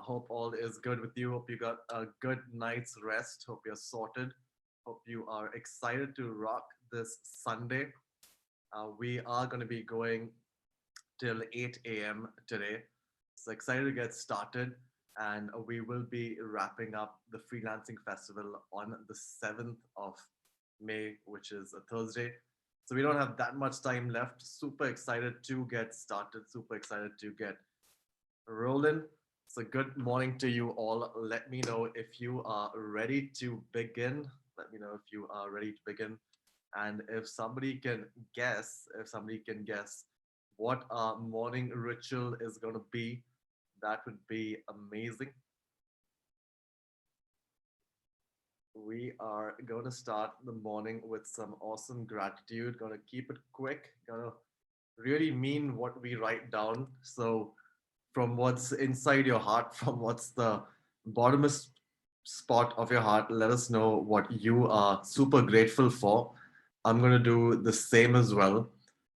Hope all is good with you. Hope you got a good night's rest. Hope you're sorted. Hope you are excited to rock this Sunday. We are going to be going till 8 a.m. today. So excited to get started. And we will be wrapping up the Freelancing Festival on the 7th of May, which is a Thursday. So we don't have that much time left. Super excited to get started. Super excited to get rolling. So good morning to you all. Let me know if you are ready to begin. Let me know if you are ready to begin. And if somebody can guess, what our morning ritual is going to be, that would be amazing. We are going to start the morning with some awesome gratitude. Going to keep it quick. Going to really mean what we write down. So from what's inside your heart, from what's the bottomest spot of your heart, let us know what you are super grateful for. I'm going to do the same as well.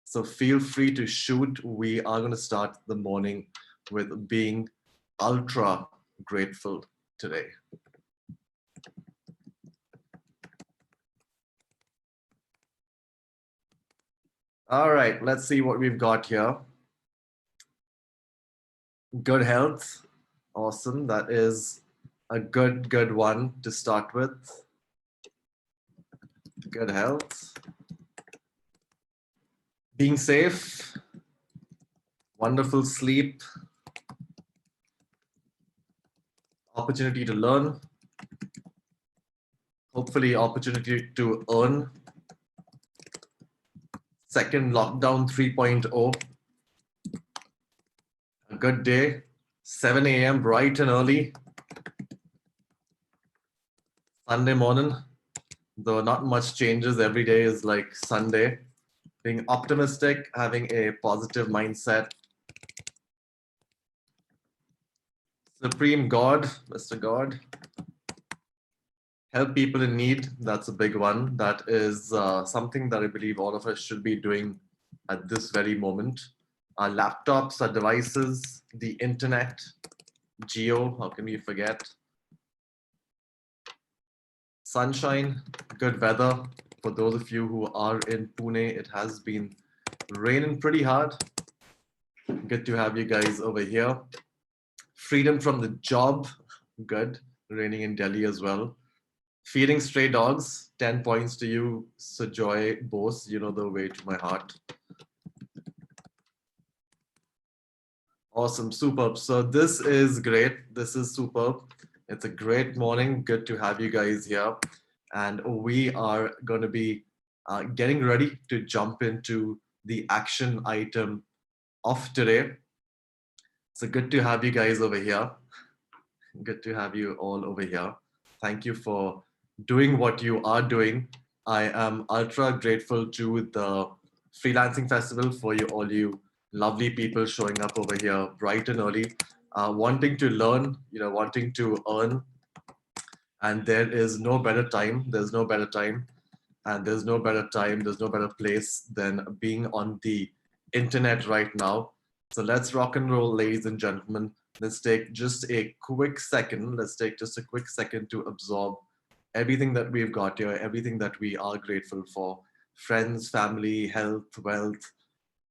So feel free to shoot. We are going to start the morning with being ultra grateful today. All right, let's see what we've got here. Good health. Awesome. That is a good one to start with. Good health. Being safe. Wonderful sleep. Opportunity to learn. Hopefully opportunity to earn. Second lockdown 3.0. A good day. 7 a.m. bright and early. Sunday morning, though not much changes. Every day is like Sunday. Being optimistic, having a positive mindset. Supreme God, Mr. God. Help people in need. That's a big one. That is something that I believe all of us should be doing at this very moment. Our laptops, our devices, the internet, Geo, how can we forget? Sunshine, good weather. For those of you who are in Pune, it has been raining pretty hard. Good to have you guys over here. Freedom from the job, good. Raining in Delhi as well. Feeding stray dogs, 10 points to you, Sujoy Bose. You know the way to my heart. Awesome, superb. So this is great. This is superb. It's a great morning. Good to have you guys here. And we are going to be getting ready to jump into the action item of today. So good to have you guys over here. Good to have you all over here. Thank you for doing what you are doing. I am ultra grateful to the Freelancing Festival for you, all you lovely people showing up over here bright and early, wanting to learn, wanting to earn. And there is no better time. There's no better time. And there's no better time. There's no better place than being on the internet right now. So let's rock and roll, ladies and gentlemen. Let's take just a quick second. Let's take just a quick second to absorb everything that we've got here, everything that we are grateful for. Friends, family, health, wealth,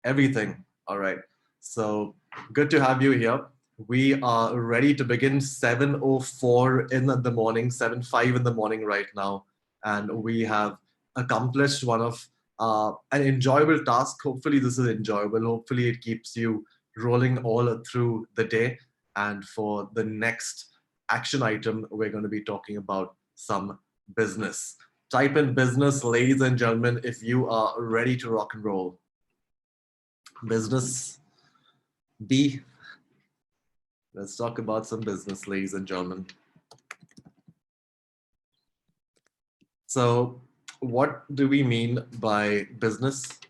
everything. All right. So good to have you here. We are ready to begin 7:04 in the morning, 7:05 in the morning right now. And we have accomplished one of an enjoyable task. Hopefully this is enjoyable. Hopefully it keeps you rolling all through the day. And for the next action item, we're going to be talking about some business. Type in business, ladies and gentlemen, if you are ready to rock and roll. Business B. Let's talk about some business, ladies and gentlemen. So what do we mean by business?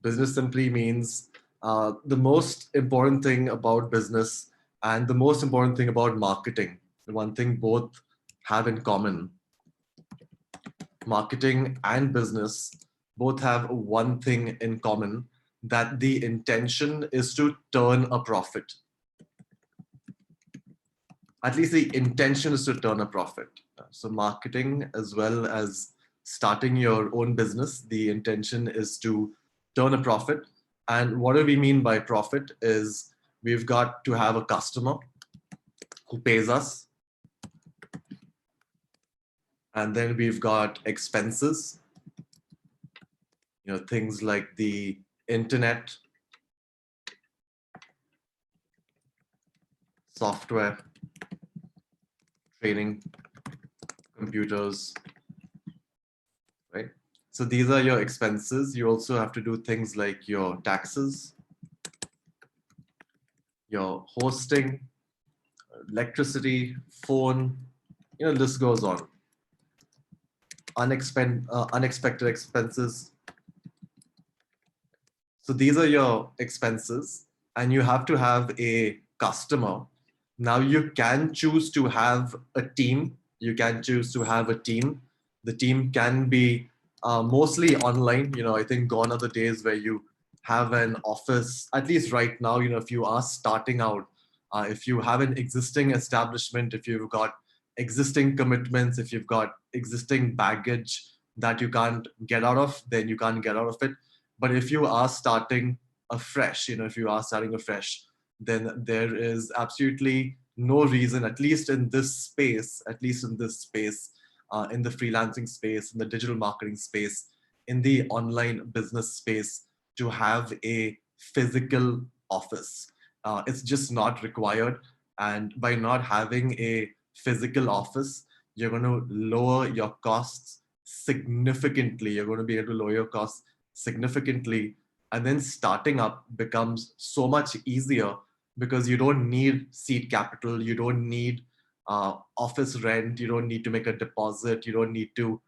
Business simply means the most important thing about business and the most important thing about marketing. The one thing both have in common. Marketing and business both have one thing in common, that the intention is to turn a profit. at least the intention is to turn a profit. So marketing as well as starting your own business, the intention is to turn a profit. And what do we mean by profit is we've got to have a customer who pays us. And then we've got expenses, things like the internet, software, training, computers, right? So these are your expenses. You also have to do things like your taxes, your hosting, electricity, phone, list goes on. Unexpected expenses. So these are your expenses, and you have to have a customer. Now you can choose to have a team. You can choose to have a team. The team can be mostly online. I think gone are the days where you have an office. At least right now, if you are starting out, if you have an existing establishment, if you've got existing commitments, if you've got existing baggage that you can't get out of, then you can't get out of it. But if you are starting afresh, if you are starting afresh, then there is absolutely no reason, at least in this space, in the freelancing space, in the digital marketing space, in the online business space, to have a physical office. It's just not required. And by not having a physical office, you're going to lower your costs significantly. You're going to be able to lower your costs significantly. And then starting up becomes so much easier because you don't need seed capital, you don't need office rent, you don't need to make a deposit, you don't need to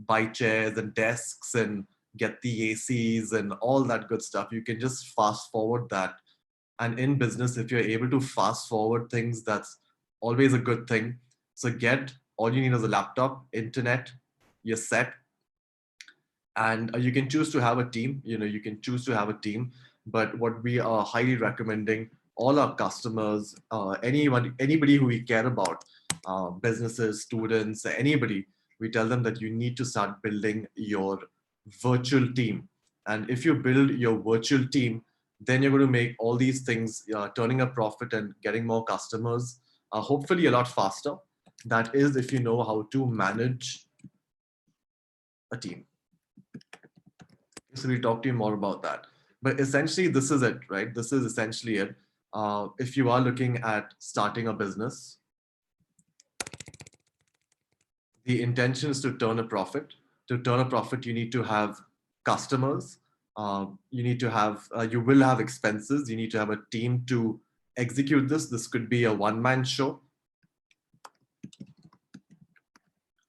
buy chairs and desks and get the ACs and all that good stuff. You can just fast forward that. And in business, if you're able to fast forward things, that's always a good thing. So all you need is a laptop, internet, you're set. And you can choose to have a team. You can choose to have a team. But what we are highly recommending all our customers, anybody who we care about, businesses, students, anybody, we tell them that you need to start building your virtual team. And if you build your virtual team, then you're going to make all these things, turning a profit and getting more customers, hopefully a lot faster. That is, if you know how to manage a team. So we'll talk to you more about that. But essentially, this is it, right? This is essentially it. If you are looking at starting a business, the intention is to turn a profit. To turn a profit, you need to have customers. You will have expenses. You need to have a team to execute this. This could be a one-man show,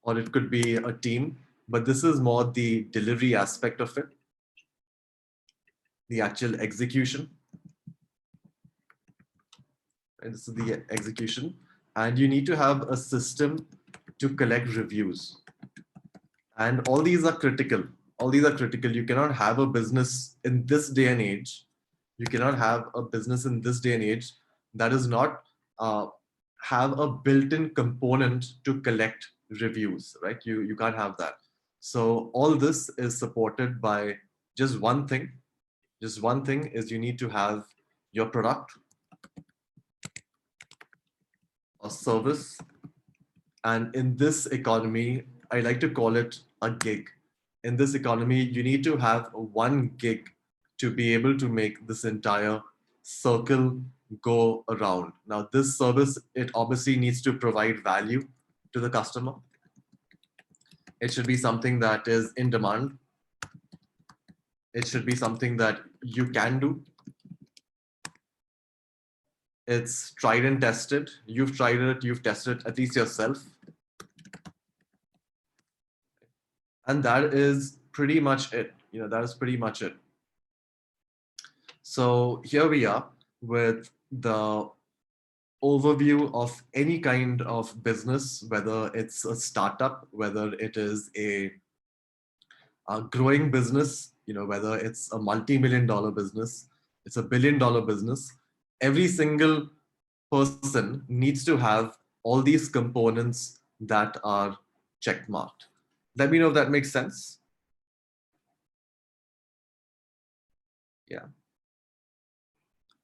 or it could be a team. But this is more the delivery aspect of it, the actual execution. And this is the execution. And you need to have a system to collect reviews. And all these are critical. All these are critical. You cannot have a business in this day and age. You cannot have a business in this day and age that does not have a built-in component to collect reviews, right? You can't have that. So all this is supported by just one thing. Just one thing is you need to have your product or service. And in this economy, I like to call it a gig. In this economy, you need to have one gig to be able to make this entire circle go around. Now, this service, it obviously needs to provide value to the customer. It should be something that is in demand. It should be something that you can do. It's tried and tested. You've tried it, you've tested it, at least yourself. And that is pretty much it. That is pretty much it. So here we are with the overview of any kind of business, whether it's a startup, whether it is a growing business, whether it's a multi-million-dollar business, it's a billion-dollar business. Every single person needs to have all these components that are check marked. Let me know if that makes sense. Yeah.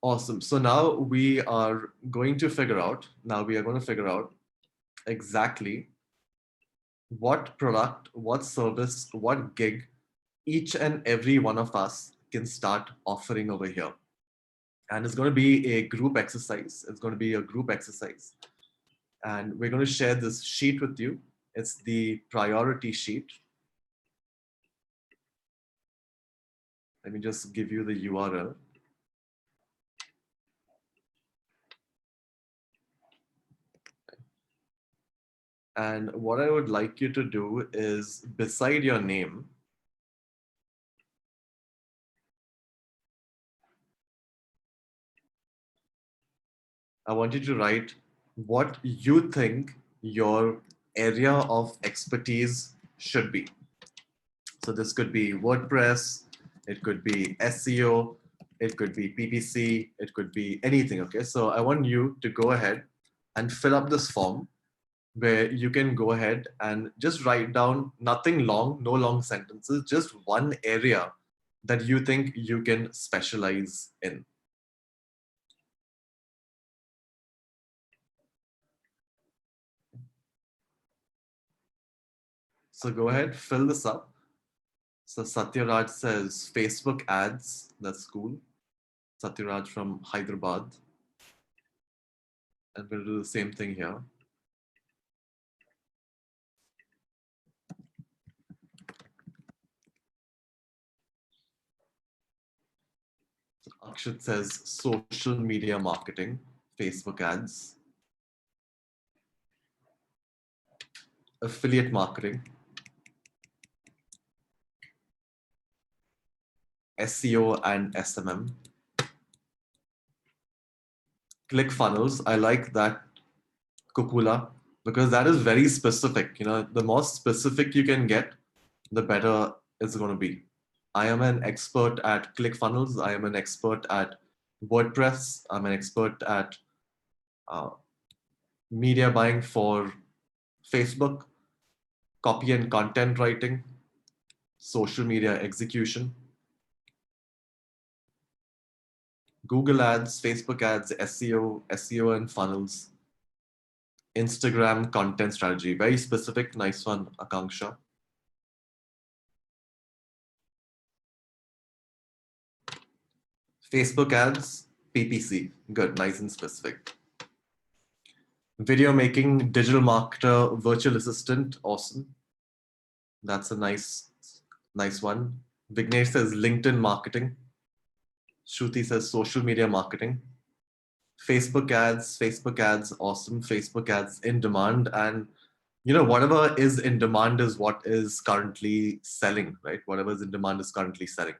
Awesome. So now we are going to figure out, exactly what product, what service, what gig each and every one of us can start offering over here. And it's going to be a group exercise. It's going to be a group exercise. And we're going to share this sheet with you. It's the priority sheet. Let me just give you the URL. And what I would like you to do is beside your name, I want you to write what you think your area of expertise should be. So this could be WordPress, it could be SEO, it could be PPC, it could be anything. Okay, so I want you to go ahead and fill up this form where you can go ahead and just write down nothing long, no long sentences, just one area that you think you can specialize in. So go ahead, fill this up. So Satyaraj says Facebook ads. That's cool. Satyaraj from Hyderabad. And we'll do the same thing here. Akshat says social media marketing, Facebook ads, affiliate marketing, SEO and SMM, ClickFunnels. I like that, Kukula, because that is very specific. You know, the more specific you can get, the better it's going to be. I am an expert at ClickFunnels. I am an expert at WordPress. I'm an expert at media buying for Facebook, copy and content writing, social media execution, Google ads, Facebook ads, SEO and funnels, Instagram content strategy. Very specific. Nice one, Akanksha. Facebook ads, PPC. Good, nice and specific. Video making, digital marketer, virtual assistant. Awesome. That's a nice one. Vignesh says LinkedIn marketing. Shruti says social media marketing. Facebook ads, awesome. Facebook ads in demand. And you know, whatever is in demand is what is currently selling, right? Whatever is in demand is currently selling.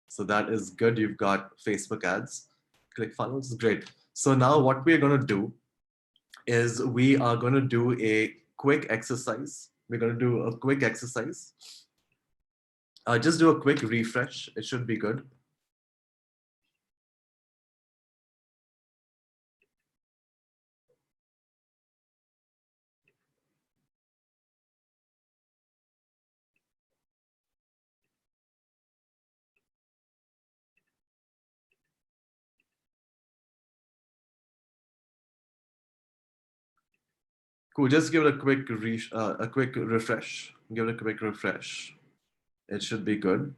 So that is good. You've got Facebook ads, ClickFunnels, great. So now what we're going to do is we are going to do a quick exercise. We're going to do a quick exercise. Just do a quick refresh. It should be good. Cool. Just give it a quick refresh. Give it a quick refresh. It should be good.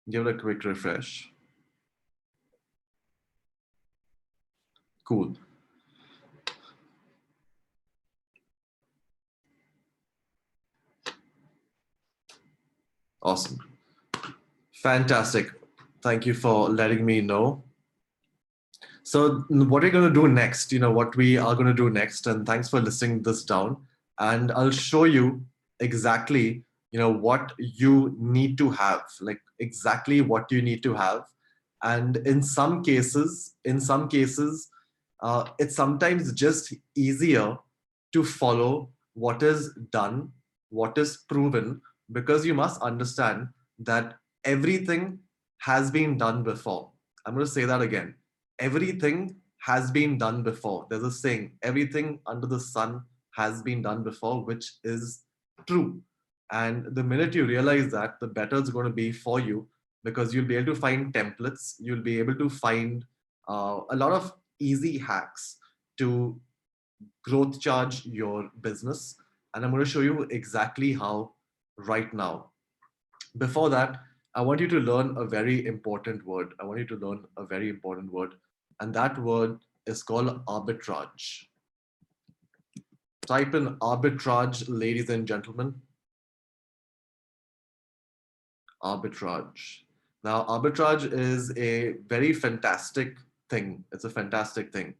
Give it a quick refresh. Cool. Awesome. Fantastic. Thank you for letting me know. So what we're going to do next, you know, what we are going to do next, and thanks for listing this down, and I'll show you exactly, you know, what you need to have, like exactly what you need to have. And in some cases, it's sometimes just easier to follow what is done, what is proven, because you must understand that everything has been done before. I'm going to say that again. Everything has been done before. There's a saying, everything under the sun has been done before, which is true. And the minute you realize that, the better it's going to be for you, because you'll be able to find templates, you'll be able to find a lot of easy hacks to growth charge your business. And I'm going to show you exactly how right now. Before that, I want you to learn a very important word. I want you to learn a very important word. And that word is called arbitrage. Type in arbitrage, ladies and gentlemen. Arbitrage. Now, arbitrage is a very fantastic thing. It's a fantastic thing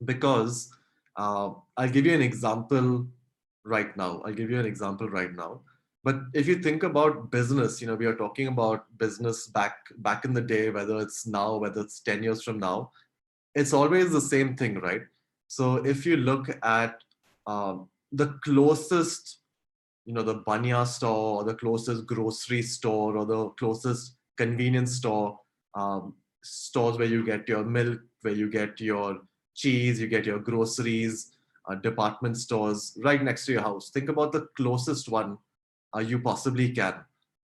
because I'll give you an example right now. I'll give you an example right now. But if you think about business, we are talking about business back in the day, whether it's now, whether it's 10 years from now, it's always the same thing, right? So if you look at the closest, the banya store, or the closest grocery store, or the closest convenience store, stores where you get your milk, where you get your cheese, you get your groceries, department stores right next to your house. Think about the closest one you possibly can,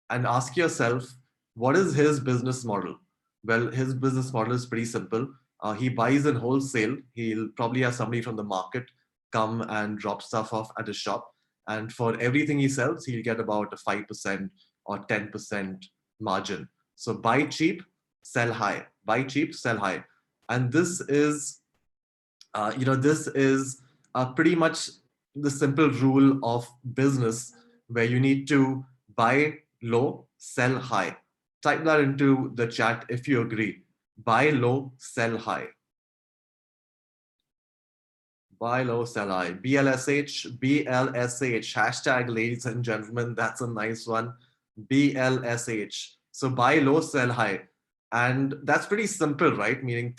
and ask yourself, what is his business model? Well, his business model is pretty simple. He buys in wholesale. He'll probably have somebody from the market come and drop stuff off at his shop. And for everything he sells, he'll get about a 5% or 10% margin. So buy cheap, sell high. Buy cheap, sell high. And this is pretty much the simple rule of business, where you need to buy low, sell high. Type that into the chat if you agree. Buy low, sell high. Buy low, sell high. BLSH, BLSH. Hashtag, ladies and gentlemen. That's a nice one. BLSH. So buy low, sell high. And that's pretty simple, right? Meaning,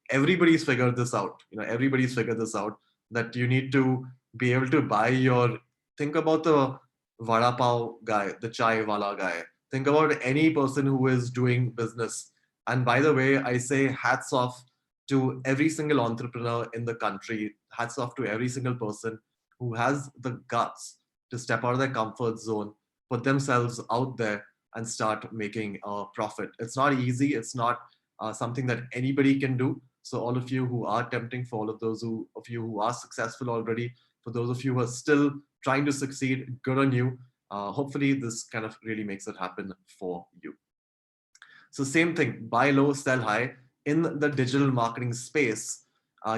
everybody's figured this out. Everybody's figured this out, that you need to be able to buy your, think about the vada pav guy, the chai wala guy. Think about any person who is doing business. And by the way, I say hats off to every single entrepreneur in the country. Hats off to every single person who has the guts to step out of their comfort zone, put themselves out there, and start making a profit. It's not easy. It's not something that anybody can do. So all of you who are attempting, for all of those of you who are successful already, for those of you who are still trying to succeed, good on you. Hopefully this kind of really makes it happen for you. So same thing, buy low, sell high. In the digital marketing space,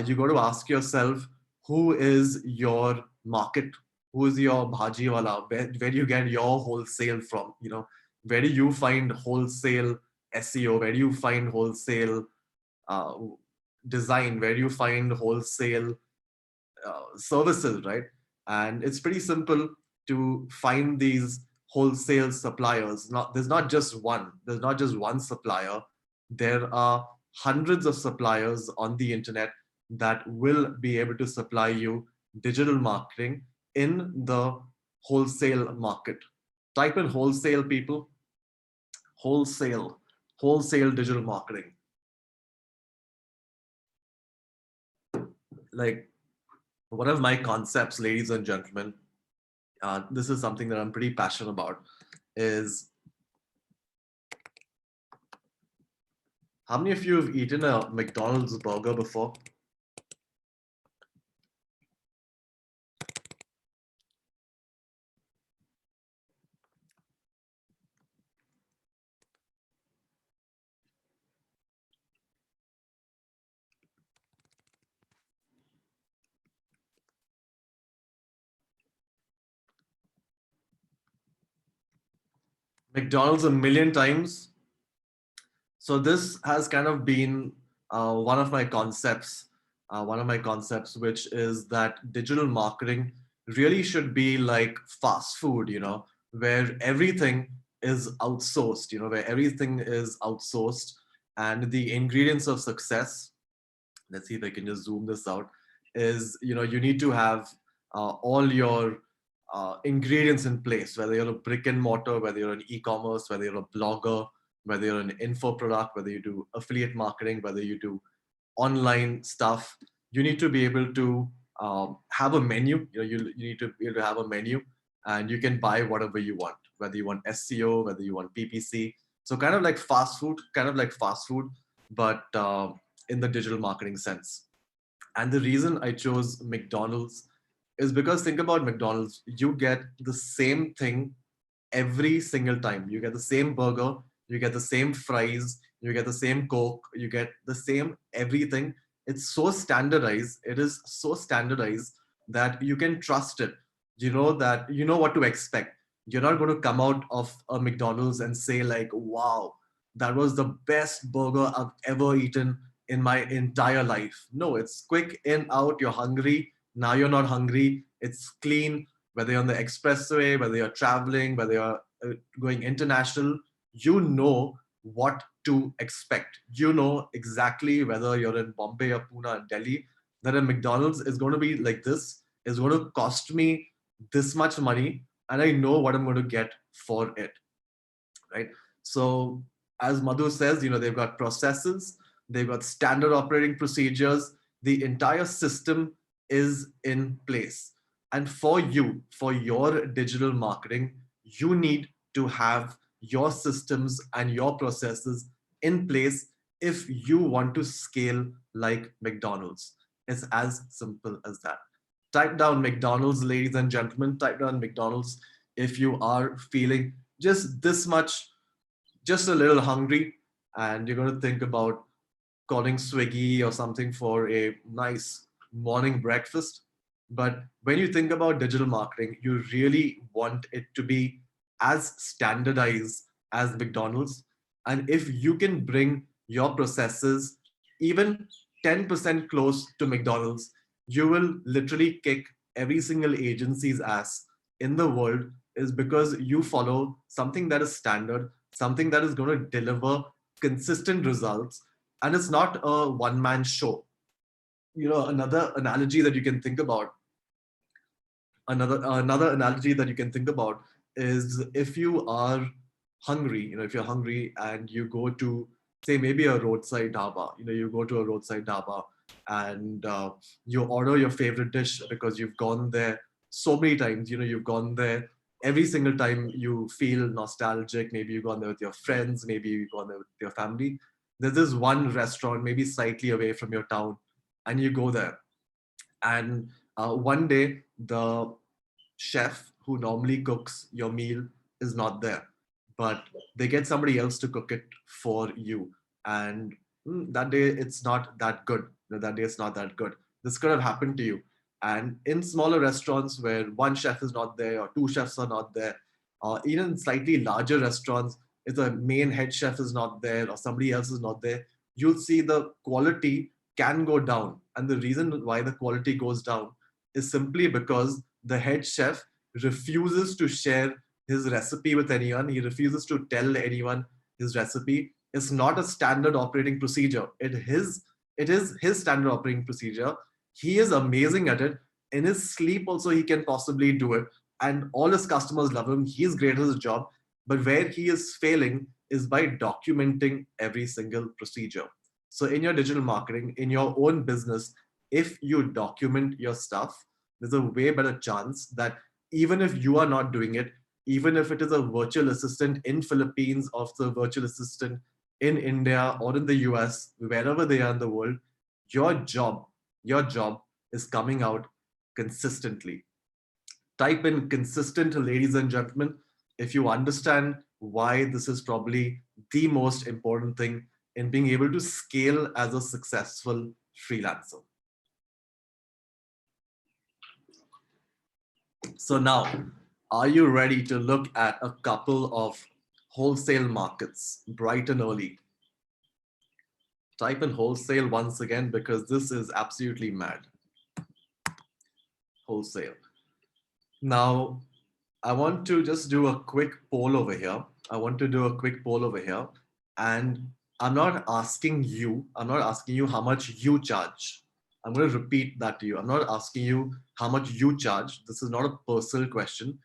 you got to ask yourself, who is your market? Who is your bhaji wala? Where do you get your wholesale from? Where do you find wholesale SEO? Where do you find wholesale uh, design? Where do you find wholesale services, right? And it's pretty simple to find these wholesale suppliers. There's not just one. There's not just one supplier. There are hundreds of suppliers on the internet that will be able to supply you digital marketing in the wholesale market. Type in wholesale, people. Wholesale digital marketing. Like, one of my concepts, ladies and gentlemen, this is something that I'm pretty passionate about, is, how many of you have eaten a McDonald's burger before? McDonald's a million times. So this has kind of been one of my concepts, which is that digital marketing really should be like fast food, where everything is outsourced, and the ingredients of success, let's see if I can just zoom this out, is, you need to have all your ingredients in place, whether you're a brick and mortar, whether you're an e-commerce, whether you're a blogger, whether you're an info product, whether you do affiliate marketing, whether you do online stuff, you need to be able to have a menu. You need to be able to have a menu, and you can buy whatever you want, whether you want SEO, whether you want PPC. So kind of like fast food, but in the digital marketing sense. And the reason I chose McDonald's is because think about McDonald's, you get the same thing every single time. You get the same burger, you get the same fries, you get the same Coke, you get the same everything. It's so standardized. It is so standardized that you can trust it. You know that you know what to expect. You're not going to come out of a McDonald's and say, like, wow, that was the best burger I've ever eaten in my entire life. No, it's quick in, out, you're hungry. Now you're not hungry. It's clean, whether you're on the expressway, whether you're traveling, whether you're going international, you know what to expect. You know exactly whether you're in Bombay or Pune or Delhi, that a McDonald's is going to be like this, is going to cost me this much money, and I know what I'm going to get for it, right? So, as Madhu says, they've got processes, they've got standard operating procedures, the entire system is in place. And for you, for your digital marketing, you need to have your systems and your processes in place if you want to scale like McDonald's. It's as simple as that. Type down McDonald's, ladies and gentlemen, type down McDonald's if you are feeling just this much, just a little hungry, and you're going to think about calling Swiggy or something for a nice morning breakfast. But when you think about digital marketing, you really want it to be as standardized as McDonald's. And if you can bring your processes even 10% close to McDonald's, you will literally kick every single agency's ass in the world, is because you follow something that is standard, something that is going to deliver consistent results, and it's not a one man show. Another analogy that you can think about, another analogy that you can think about is if you are hungry, if you're hungry and you go to, say, maybe a roadside dhaba, you go to a roadside dhaba and you order your favorite dish because you've gone there so many times. You've gone there every single time you feel nostalgic. Maybe you've gone there with your friends, maybe you've gone there with your family. There's this one restaurant maybe slightly away from your town, and you go there, and one day the chef who normally cooks your meal is not there, but they get somebody else to cook it for you. And that day it's not that good. That day it's not that good. This could have happened to you. And in smaller restaurants where one chef is not there or two chefs are not there, or even slightly larger restaurants, if the main head chef is not there or somebody else is not there, you'll see the quality can go down. And the reason why the quality goes down is simply because the head chef refuses to share his recipe with anyone. He refuses to tell anyone his recipe. It's not a standard operating procedure. It is his standard operating procedure. He is amazing at it. In his sleep also he can possibly do it. And all his customers love him. He's great at his job. But where he is failing is by documenting every single procedure. So in your digital marketing, in your own business, if you document your stuff, there's a way better chance that even if you are not doing it, even if it is a virtual assistant in Philippines or the virtual assistant in India or in the US, wherever they are in the world, your job is coming out consistently. Type in consistent, ladies and gentlemen, if you understand why this is probably the most important thing in being able to scale as a successful freelancer. So now, are you ready to look at a couple of wholesale markets bright and early? Type in wholesale once again, because this is absolutely mad. Wholesale. Now, I want to just do a quick poll over here. And I'm not asking you how much you charge. I'm going to repeat that to you. I'm not asking you how much you charge. This is not a personal question.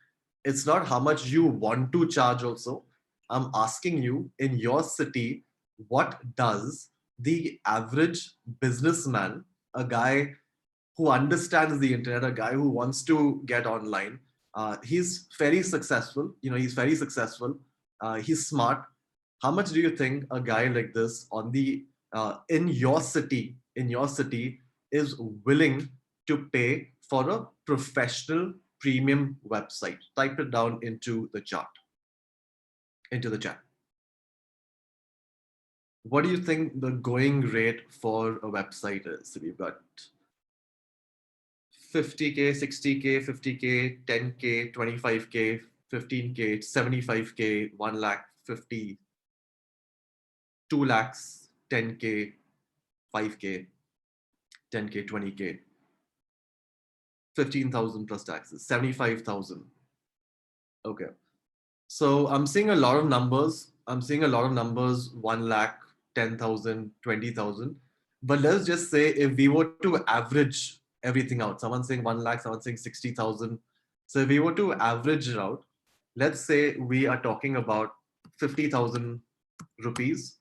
It's not how much you want to charge also. I'm asking you, in your city, what does the average businessman, a guy who understands the internet, a guy who wants to get online, he's very successful. He's very successful. He's smart. How much do you think a guy like this on the in your city is willing to pay for a professional premium website? Type it down into the chat. What do you think the going rate for a website is? So we've got 50K, 60K, 50K, 10K, 25K, 15K, 75K, 1 lakh, 50, 2 lakhs, 10K, 5K, 10K, 20K, 15,000 plus taxes, 75,000. Okay. So I'm seeing a lot of numbers. 1 lakh, 10,000, 20,000. But let's just say if we were to average everything out, someone's saying 1 lakh, someone's saying 60,000. So if we were to average it out, let's say we are talking about 50,000 rupees,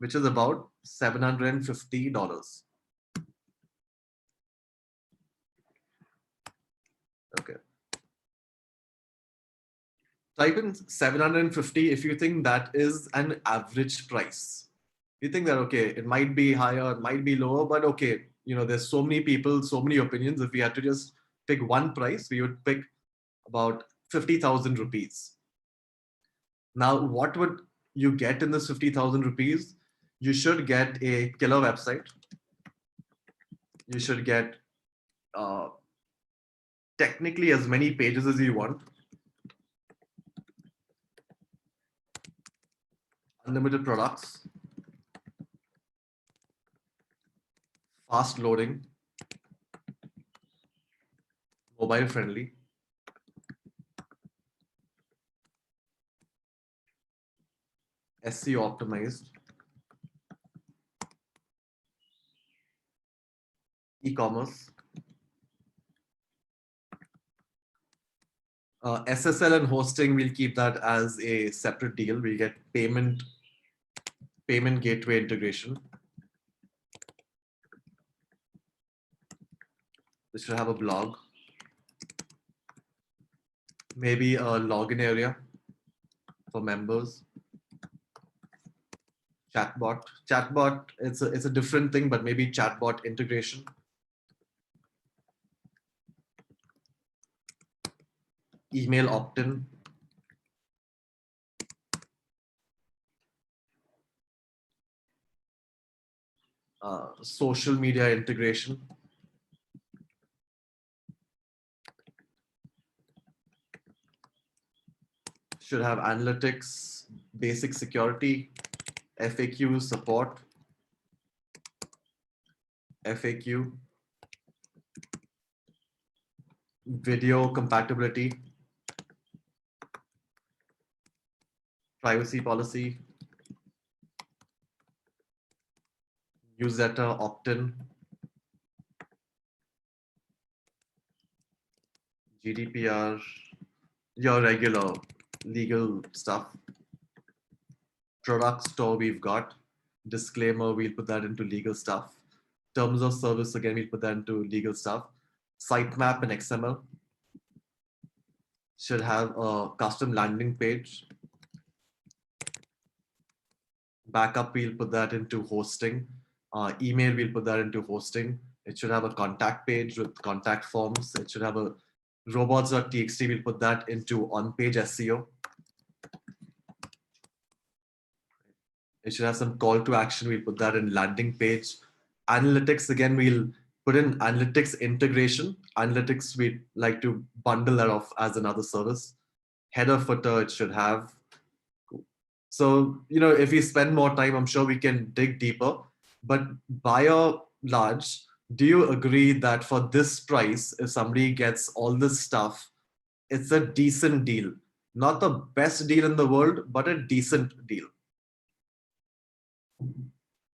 which is about $750. Okay. Type in 750 if you think that is an average price. You think that, okay, it might be higher, it might be lower, but okay, there's so many people, so many opinions. If we had to just pick one price, we would pick about 50,000 rupees. Now, what would you get in this 50,000 rupees? You should get a killer website. You should get uh, technically as many pages as you want, unlimited products, fast loading, mobile friendly, SEO optimized, e-commerce, SSL and hosting. We'll keep that as a separate deal. We get payment gateway integration. This should have a blog, maybe a login area for members. Chatbot, it's a different thing, but maybe chatbot integration. Email opt-in. Social media integration. Should have analytics, basic security, FAQ support, FAQ, video compatibility, privacy policy, newsletter opt-in, GDPR, your regular legal stuff. Product store we've got. Disclaimer, we'll put that into legal stuff. Terms of service, again, we'll put that into legal stuff. Sitemap and XML. Should have a custom landing page. Backup, we'll put that into hosting. Email, we'll put that into hosting. It should have a contact page with contact forms. It should have a robots.txt, we'll put that into on-page SEO. It should have some call to action. We'll put that in landing page. Analytics, again, we'll put in analytics integration. Analytics, we like to bundle that off as another service. Header footer, it should have. So, if we spend more time, I'm sure we can dig deeper. But by and large, do you agree that for this price, if somebody gets all this stuff, it's a decent deal? Not the best deal in the world, but a decent deal.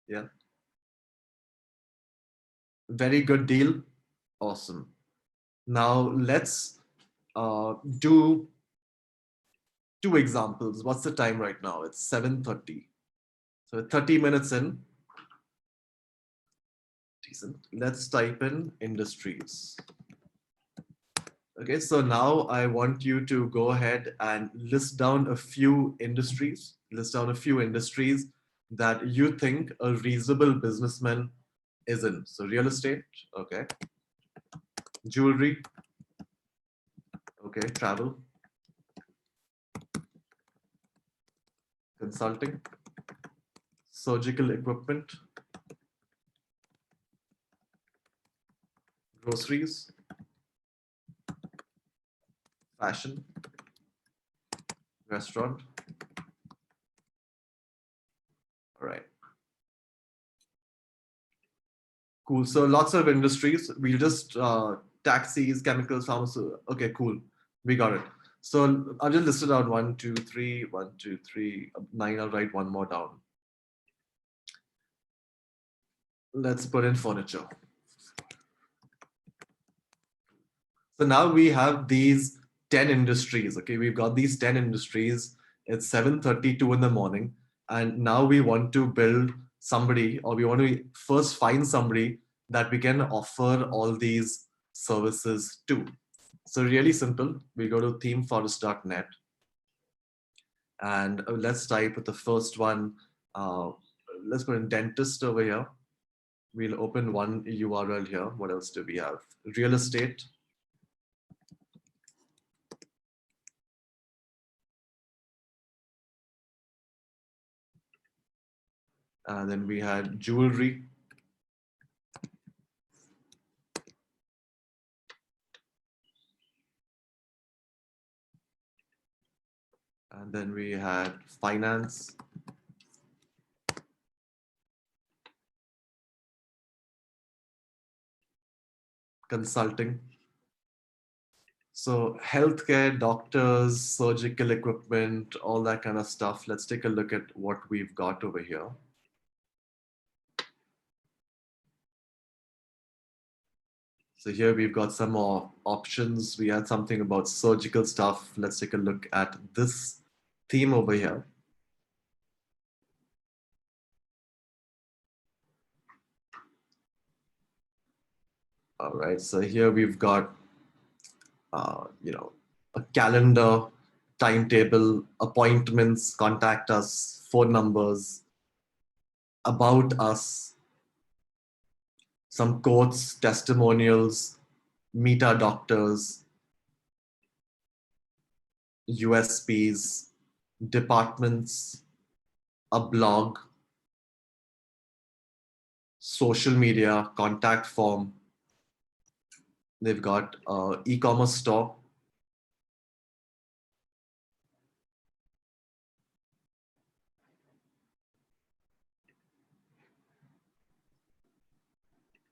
Yeah. Very good deal. Awesome. Now let's do two examples. What's the time right now? It's 7:30. So 30 minutes in. Decent. Let's type in industries. Okay, so now I want you to go ahead and list down a few industries, that you think a reasonable businessman is in. So real estate, okay, jewelry, okay, travel, consulting, surgical equipment, groceries, fashion, restaurant. All right, cool. So lots of industries. We'll just taxis, chemicals, pharmaceuticals. Okay, cool. We got it. So I've just listed out one, two, three, one, two, three, nine. I'll write one more down. Let's put in furniture. So now we have these 10 industries. Okay, we've got these 10 industries. It's 7:32 in the morning. And now we want to build somebody, or we want to first find somebody that we can offer all these services to. So really simple. We go to themeforest.net and let's type the first one. Uh, let's put in dentist over here. We'll open one URL here. What else do we have? Real estate. Then we had jewelry. And then we had finance. Consulting. So healthcare, doctors, surgical equipment, all that kind of stuff. Let's take a look at what we've got over here. So here we've got some more options. We had something about surgical stuff. Let's take a look at this theme over here. All right, so here we've got, a calendar, timetable, appointments, contact us, phone numbers, about us, some quotes, testimonials, meet our doctors, USPs, departments, a blog, social media, contact form. They've got e-commerce store.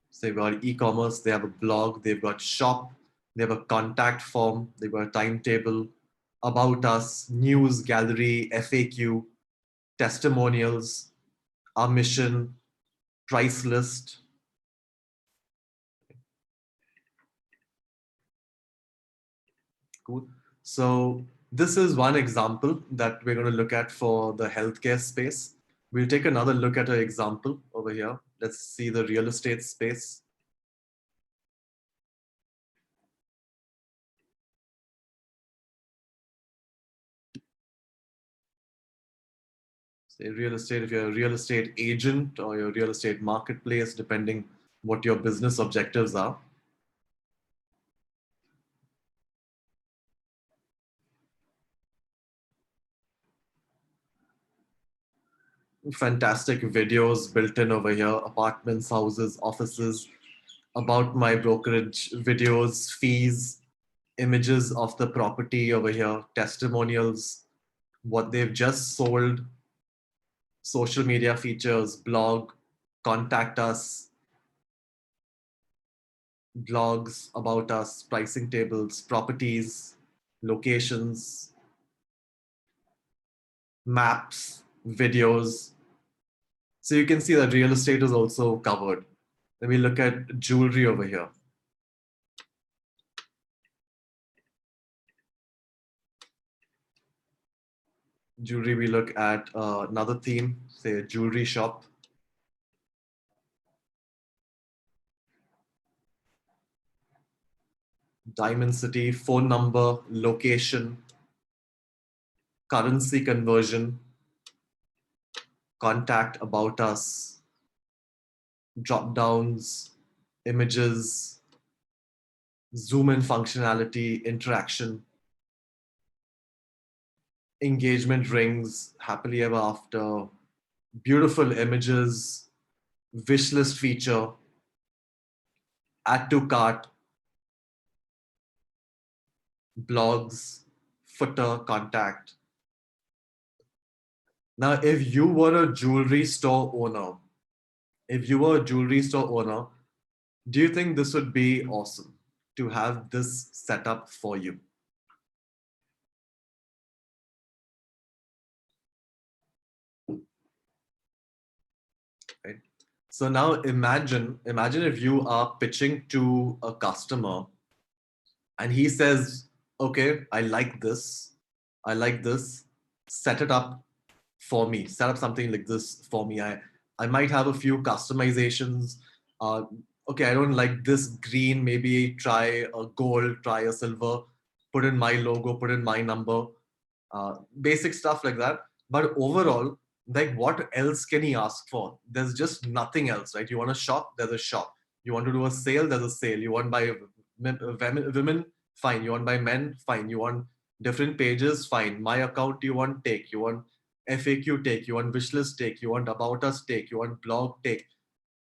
So they've got e-commerce, they have a blog, they've got shop, they have a contact form, they've got a timetable, about us, news, gallery, FAQ, testimonials, our mission, price list. Cool. So this is one example that we're going to look at for the healthcare space. We'll take another look at an example over here. Let's see the real estate space. Say real estate, if you're a real estate agent or your real estate marketplace, depending what your business objectives are. Fantastic videos built in over here, apartments, houses, offices, about my brokerage videos, fees, images of the property over here, testimonials, what they've just sold, social media features, blog, contact us, blogs about us, pricing tables, properties, locations, maps, videos. So you can see that real estate is also covered. Then we look at jewelry over here. Jewelry, we look at another theme, say a jewelry shop. Diamond City, phone number, location, currency conversion, contact, about us, drop downs, images, zoom in functionality, interaction, engagement rings, happily ever after, beautiful images, wish list feature, add to cart, blogs, footer, contact. Now, if you were a jewelry store owner, if you were a jewelry store owner, do you think this would be awesome to have this set up for you? Right? So now imagine if you are pitching to a customer and he says, okay, I like this, set it up for me, set up something like this for me. I might have a few customizations. uh, okay, I don't like this green, maybe try a gold, try a silver, put in my logo, put in my number, basic stuff like that. But overall, like, what else can he ask for? There's just nothing else, right? You want to shop, there's a shop. You want to do a sale, there's a sale. You want to buy women, fine. You want to buy men, fine. You want different pages, fine. My account, you want take. You want FAQ take. You want wishlist take. You want about us take. You want blog take.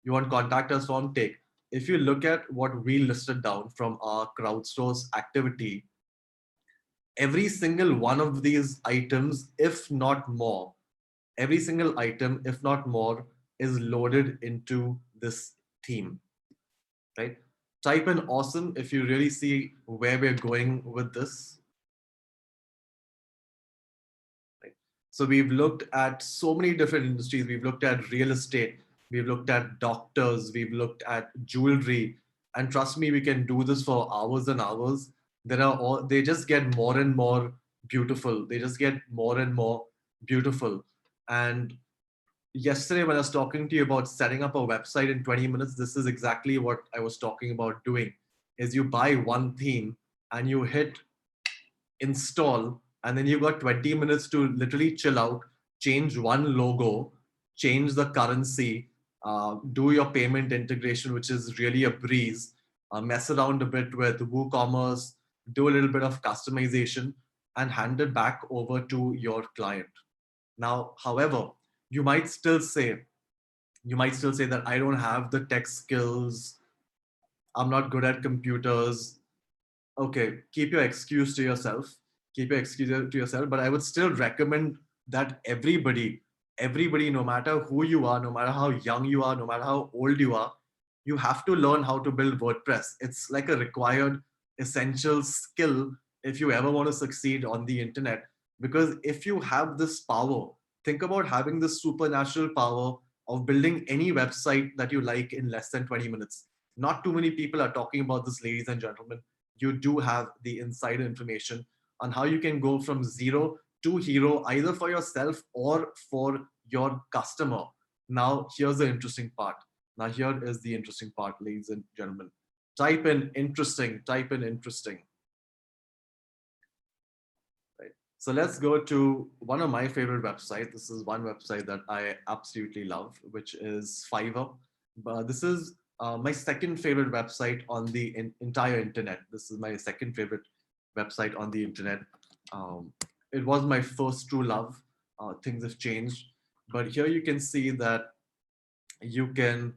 You want contact us form take. If you look at what we listed down from our crowdsource activity, every single one of these items, if not more, every single item, if not more, is loaded into this theme, right? Type in awesome if you really see where we're going with this. Right? So we've looked at so many different industries. We've looked at real estate, we've looked at doctors, we've looked at jewelry, and trust me, we can do this for hours and hours. They just get more and more beautiful. They just get more and more beautiful. And yesterday, when I was talking to you about setting up a website in 20 minutes, this is exactly what I was talking about doing. Is you buy one theme and you hit install, and then you've got 20 minutes to literally chill out, change one logo, change the currency, do your payment integration, which is really a breeze, mess around a bit with WooCommerce, do a little bit of customization, and hand it back over to your client. Now, however, you might still say, that I don't have the tech skills, I'm not good at computers. Okay, keep your excuse to yourself. Keep your excuse to yourself. But I would still recommend that everybody, no matter who you are, no matter how young you are, no matter how old you are, you have to learn how to build WordPress. It's like a required, essential skill if you ever want to succeed on the internet. Because if you have this power, think about having this supernatural power of building any website that you like in less than 20 minutes. Not too many people are talking about this, ladies and gentlemen. You do have the insider information on how you can go from zero to hero, either for yourself or for your customer. Now, here's the interesting part. Now, here is the interesting part, ladies and gentlemen. Type in interesting, type in interesting. Right. So let's go to one of my favorite websites. This is one website that I absolutely love, which is Fiverr. But this is my second favorite website on the entire internet. This is my second favorite website on the internet. Um, it was my first true love. Things have changed, but here you can see that you can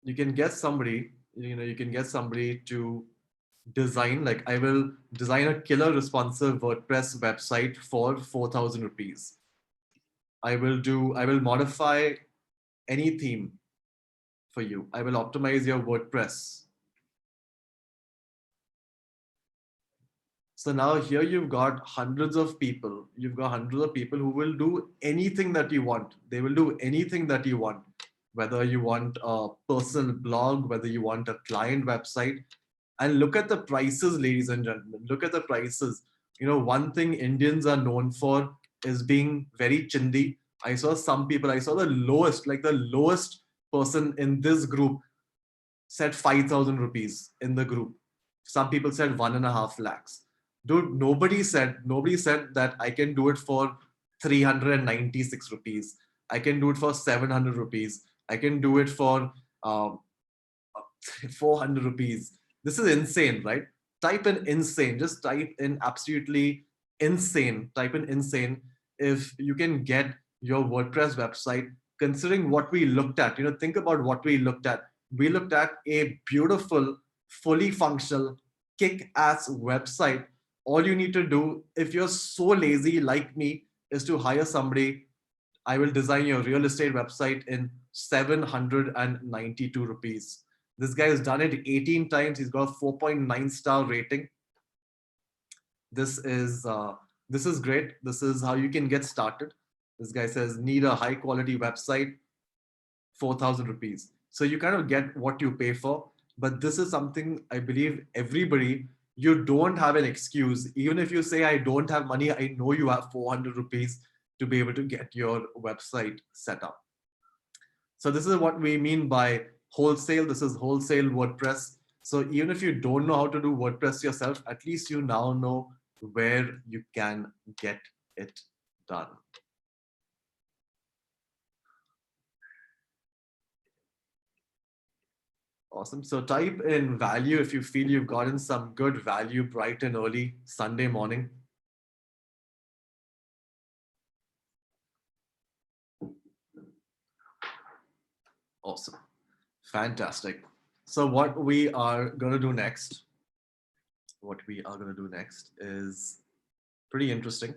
get somebody. You can get somebody to design, like, I will design a killer responsive WordPress website for 4,000 rupees. I will modify any theme for you. I will optimize your WordPress. So now here you've got hundreds of people. You've got hundreds of people who will do anything that you want. They will do anything that you want. Whether you want a personal blog, whether you want a client website. And look at the prices, ladies and gentlemen. Look at the prices. One thing Indians are known for is being very chindi. I saw some people, I saw the lowest person in this group said 5,000 rupees in the group. Some people said 1.5 lakhs. Dude, nobody said that I can do it for 396 rupees. I can do it for 700 rupees. I can do it for um, 400 rupees. This is insane, right? Type in insane. Just type in absolutely insane. Type in insane. If you can get your WordPress website, considering what we looked at, think about what we looked at. We looked at a beautiful, fully functional, kick ass website. All you need to do, if you're so lazy like me, is to hire somebody. I will design your real estate website in 792 rupees. This guy has done it 18 times. He's got a 4.9 star rating. This is great. This is how you can get started. This guy says need a high quality website, 4,000 rupees. So you kind of get what you pay for. But this is something I believe everybody, you don't have an excuse. Even if you say, I don't have money, I know you have 400 rupees to be able to get your website set up. So this is what we mean by wholesale. This is wholesale WordPress. So even if you don't know how to do WordPress yourself, at least you now know where you can get it done. Awesome. So type in value if you feel you've gotten some good value bright and early Sunday morning. Awesome. Fantastic. So what we are going to do next, is pretty interesting.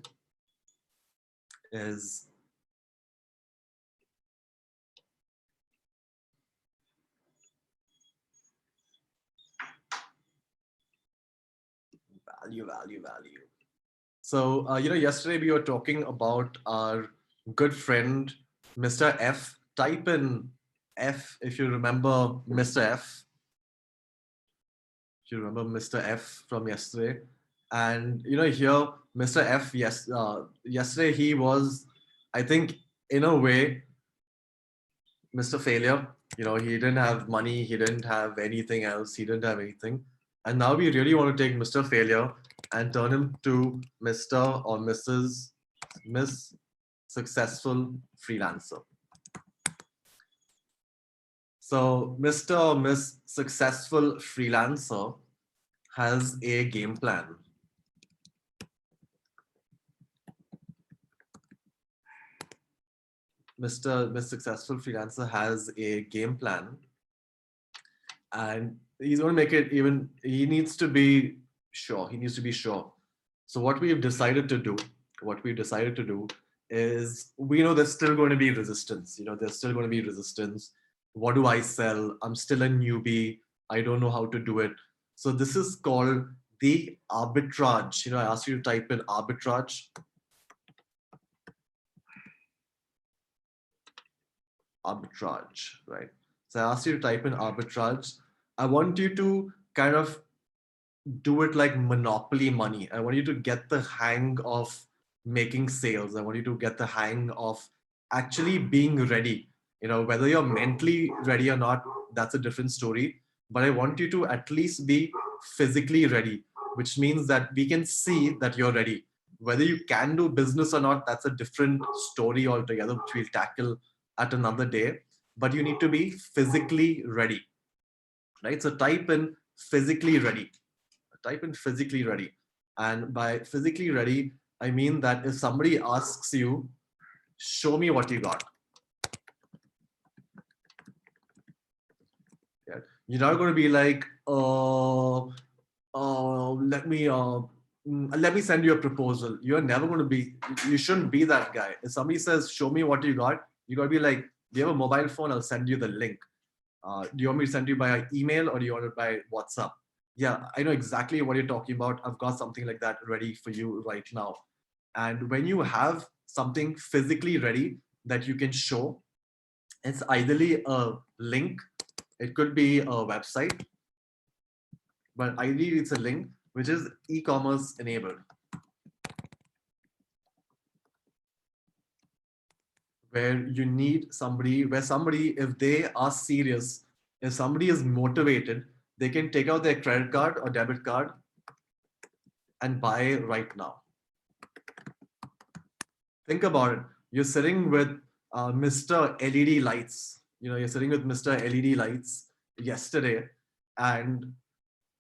Is value. So, yesterday we were talking about our good friend, Mr. F. Type in F if you remember Mr. F. If you remember Mr. F from yesterday. And, here, Mr. F, yes, yesterday he was, I think, in a way, Mr. Failure. He didn't have money, he didn't have anything else, he didn't have anything. And now we really want to take Mr. Failure and turn him to Mr. or Miss Successful Freelancer. So Mr. or Miss Successful Freelancer has a game plan. Mr. Miss Successful Freelancer has a game plan, and he's going to make it even, he needs to be sure. So what we've decided to do, is, we know there's still going to be resistance. There's still going to be resistance. What do I sell? I'm still a newbie. I don't know how to do it. So this is called the arbitrage. I asked you to type in arbitrage. Arbitrage, right? So I asked you to type in arbitrage. I want you to kind of do it like monopoly money. I want you to get the hang of making sales. I want you to get the hang of actually being ready. Whether you're mentally ready or not, that's a different story. But I want you to at least be physically ready, which means that we can see that you're ready. Whether you can do business or not, that's a different story altogether, which we'll tackle at another day. But you need to be physically ready, right? So type in physically ready. And by physically ready, I mean that if somebody asks you, show me what you got. Yeah. You're not going to be like, let me send you a proposal. You're never going to be, you shouldn't be that guy. If somebody says, show me what you got to be like, do you have a mobile phone? I'll send you the link. Do you want me to send you by email, or do you want it by WhatsApp? Yeah, I know exactly what you're talking about. I've got something like that ready for you right now. And when you have something physically ready that you can show, it's ideally a link. It could be a website, but ideally it's a link which is e-commerce enabled. where you need somebody, where somebody, if they are serious, if somebody is motivated, they can take out their credit card or debit card and buy right now. Think about it. You're sitting with Mr. LED lights. You're sitting with Mr. LED lights yesterday, and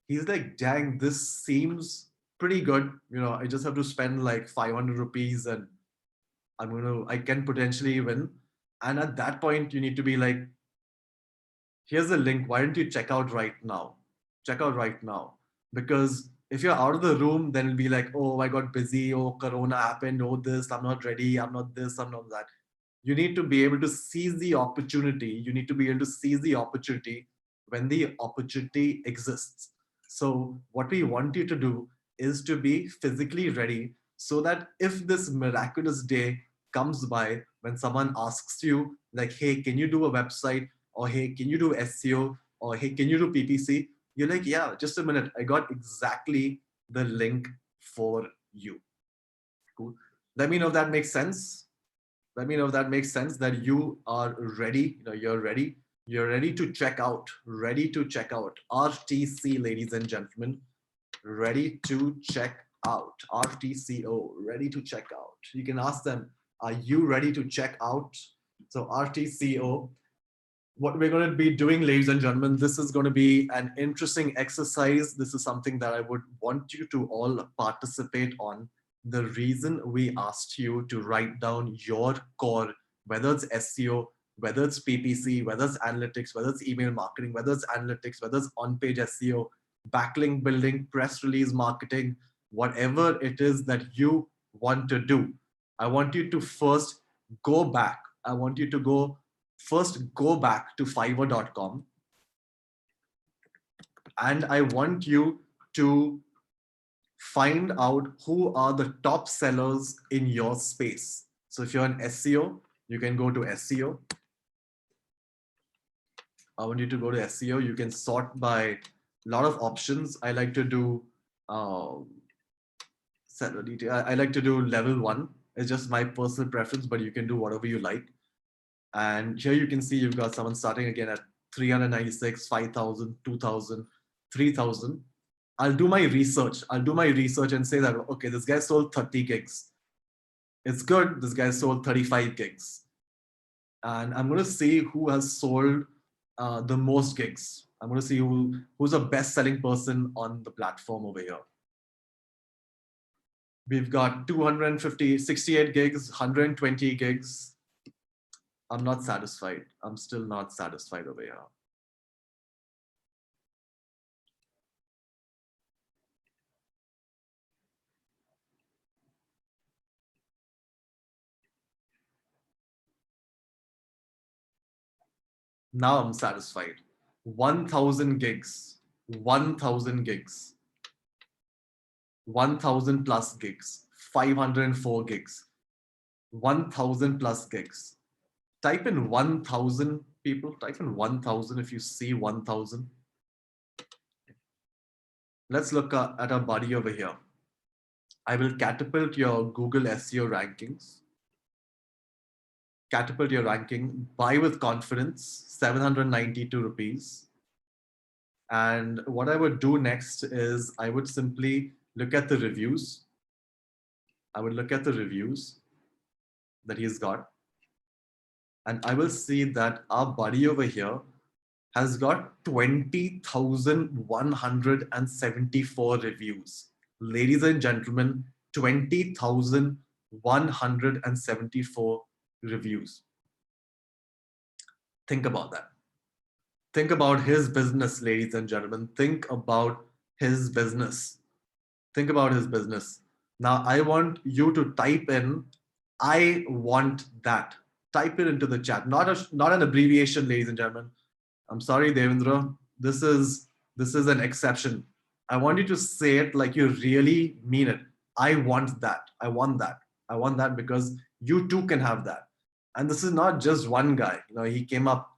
he's like, dang, this seems pretty good. I just have to spend like 500 rupees and I can potentially win. And at that point, you need to be like, here's the link. Why don't you check out right now? Check out right now. Because if you're out of the room, then it'll be like, oh, I got busy. Oh, Corona happened. Oh, this, I'm not ready. I'm not this, I'm not that. You need to be able to seize the opportunity. You need to be able to seize the opportunity when the opportunity exists. So, what we want you to do is to be physically ready so that if this miraculous day comes by when someone asks you, like, hey, can you do a website? Or hey, can you do SEO? Or hey, can you do PPC? You're like, yeah, just a minute. I got exactly the link for you. Cool. Let me know if that makes sense. Let me know if that makes sense, that you are ready. You're ready. You're ready to check out. Ready to check out. RTC, ladies and gentlemen. Ready to check out. RTCO. Ready to check out. You can ask them, are you ready to check out? So RTCO. What we're going to be doing, ladies and gentlemen, this is going to be an interesting exercise. This is something that I would want you to all participate on. The reason we asked you to write down your core, whether it's SEO, whether it's PPC, whether it's analytics, whether it's email marketing, whether it's analytics, whether it's on-page SEO, backlink building, press release marketing, whatever it is that you want to do. I want you to first go back. I want you to go back to fiverr.com, and I want you to find out who are the top sellers in your space. So if you're an SEO, you can go to SEO. I want you to go to SEO. You can sort by a lot of options. I like to do seller detail. I like to do level 1. It's just my personal preference, but you can do whatever you like. And here you can see you've got someone starting again at 396, 5,000, 2,000, 3,000. I'll do my research. I'll do my research and say that, okay, this guy sold 30 gigs. It's good. This guy sold 35 gigs. And I'm going to see who has sold the most gigs. I'm going to see who's a best-selling person on the platform over here. We've got 250, 68 gigs, 120 gigs. I'm not satisfied. I'm still not satisfied over here. Now I'm satisfied. 1,000 gigs, 1,000 gigs, 1,000 plus gigs, 504 gigs, 1,000 plus gigs. Type in 1,000 people, type in 1,000 if you see 1,000. Let's look at our buddy over here. I will catapult your Google SEO rankings. Catapult your ranking, buy with confidence, 792 rupees. And what I would do next is I would simply look at the reviews. I would look at the reviews that he's got. And I will see that our buddy over here has got 20,174 reviews. Ladies and gentlemen, 20,174 reviews. Think about that. Think about his business, ladies and gentlemen. Think about his business. Think about his business. Now, I want you to type in, I want that. Type it into the chat. Not an abbreviation, ladies and gentlemen. I'm sorry, Devendra. This is an exception. I want you to say it like you really mean it. I want that. I want that. I want that, because you too can have that. And this is not just one guy. He came up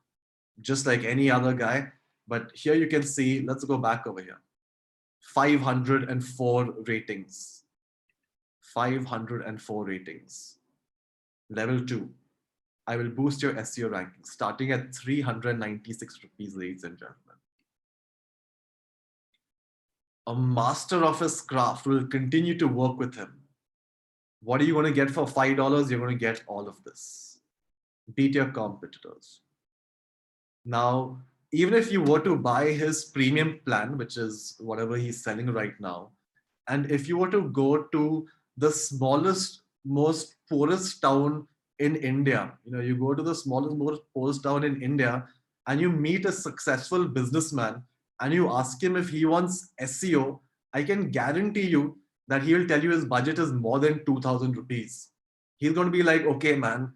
just like any other guy. But here you can see, let's go back over here. 504 ratings. 504 ratings. Level 2. I will boost your SEO ranking starting at 396 rupees, ladies and gentlemen. A master of his craft will continue to work with him. What are you going to get for $5? You're going to get all of this. Beat your competitors. Now, even if you were to buy his premium plan, which is whatever he's selling right now, and if you were to go to the smallest, most poorest town in India, you go to the smallest, most poorest town in India, and you meet a successful businessman, and you ask him if he wants SEO, I can guarantee you that he will tell you his budget is more than 2,000 rupees. He's going to be like, okay, man,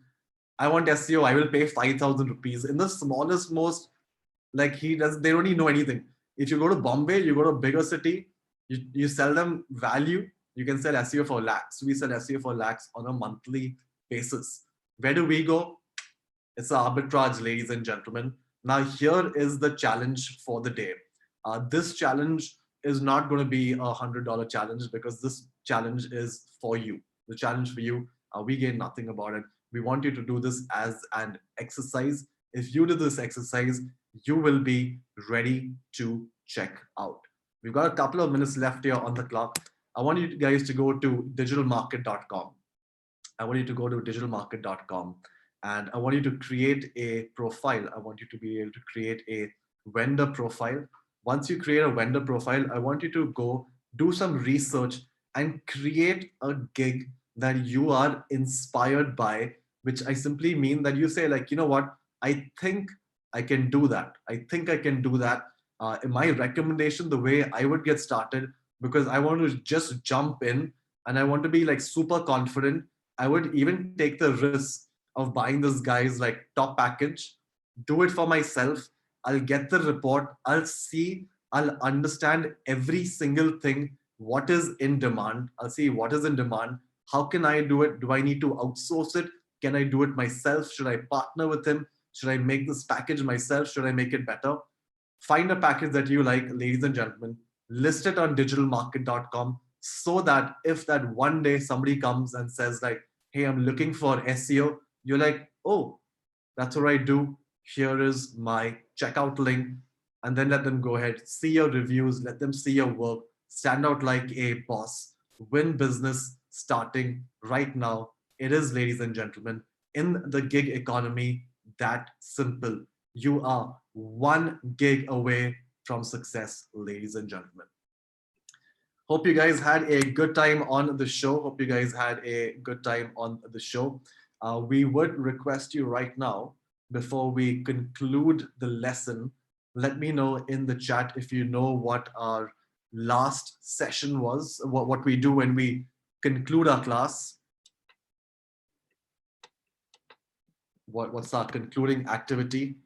I want SEO. I will pay 5,000 rupees in the smallest, most like they don't even know anything. If you go to Bombay, you go to a bigger city, you sell them value, you can sell SEO for lakhs. We sell SEO for lakhs on a monthly basis. Where do we go? It's arbitrage, ladies and gentlemen. Now, here is the challenge for the day. This challenge is not going to be a $100 challenge because this challenge is for you. The challenge for you, we gain nothing about it. We want you to do this as an exercise. If you do this exercise, you will be ready to check out. We've got a couple of minutes left here on the clock. I want you guys to go to digitalmarket.com. I want you to go to digitalmarket.com and I want you to create a profile. I want you to be able to create a vendor profile. Once you create a vendor profile, I want you to go do some research and create a gig that you are inspired by, which I simply mean that you say, like, you know what, I think I can do that. I think I can do that. In my recommendation, the way I would get started, because I want to just jump in and I want to be like super confident. I would even take the risk of buying this guy's like top package, do it for myself. I'll get the report. I'll see, I'll understand every single thing, what is in demand. I'll see what is in demand. How can I do it? Do I need to outsource it? Can I do it myself? Should I partner with him? Should I make this package myself? Should I make it better? Find a package that you like, ladies and gentlemen, list it on digitalmarket.com so that if that one day somebody comes and says like, hey, I'm looking for SEO, you're like, oh, that's what I do. Here is my checkout link. And then let them go ahead, see your reviews, let them see your work, stand out like a boss, win business starting right now. It is, ladies and gentlemen, in the gig economy, that simple. You are 1 gig away from success, ladies and gentlemen. Hope you guys had a good time on the show. Hope you guys had a good time on the show. We would request you right now, before we conclude the lesson, let me know in the chat if you know what our last session was, what we do when we conclude our class. What's our concluding activity?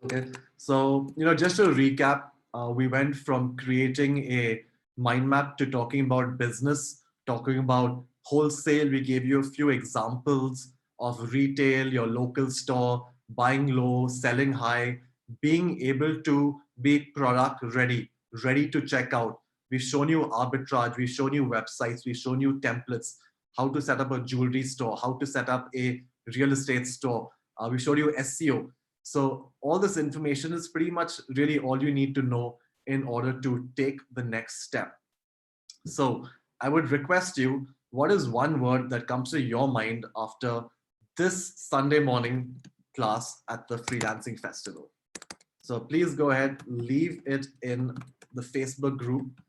Okay, so just to recap, we went from creating a mind map to talking about business, talking about wholesale. We gave you a few examples of retail, your local store, buying low, selling high, being able to be product ready, ready to check out. We've shown you arbitrage, we've shown you websites, we've shown you templates, how to set up a jewelry store, how to set up a real estate store. We showed you SEO. So all this information is pretty much really all you need to know in order to take the next step. So I would request you, what is one word that comes to your mind after this Sunday morning class at the Freelancing Festival? So please go ahead, leave it in the Facebook group.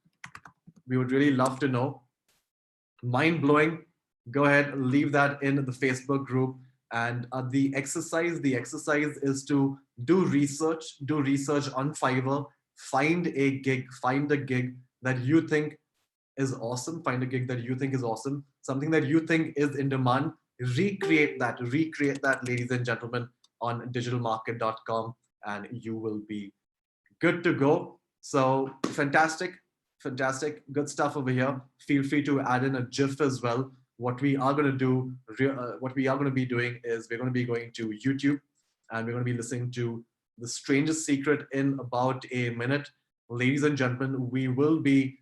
We would really love to know. Mind blowing, go ahead, leave that in the Facebook group. And the exercise is to do research on Fiverr, find a gig that you think is awesome, something that you think is in demand, recreate that, ladies and gentlemen, on digitalmarket.com, and you will be good to go. So fantastic. Fantastic. Good stuff over here. Feel free to add in a GIF as well. What we are going to do, what we are going to be doing is we're going to be going to YouTube and we're going to be listening to The Strangest Secret in about a minute. Ladies and gentlemen, we will be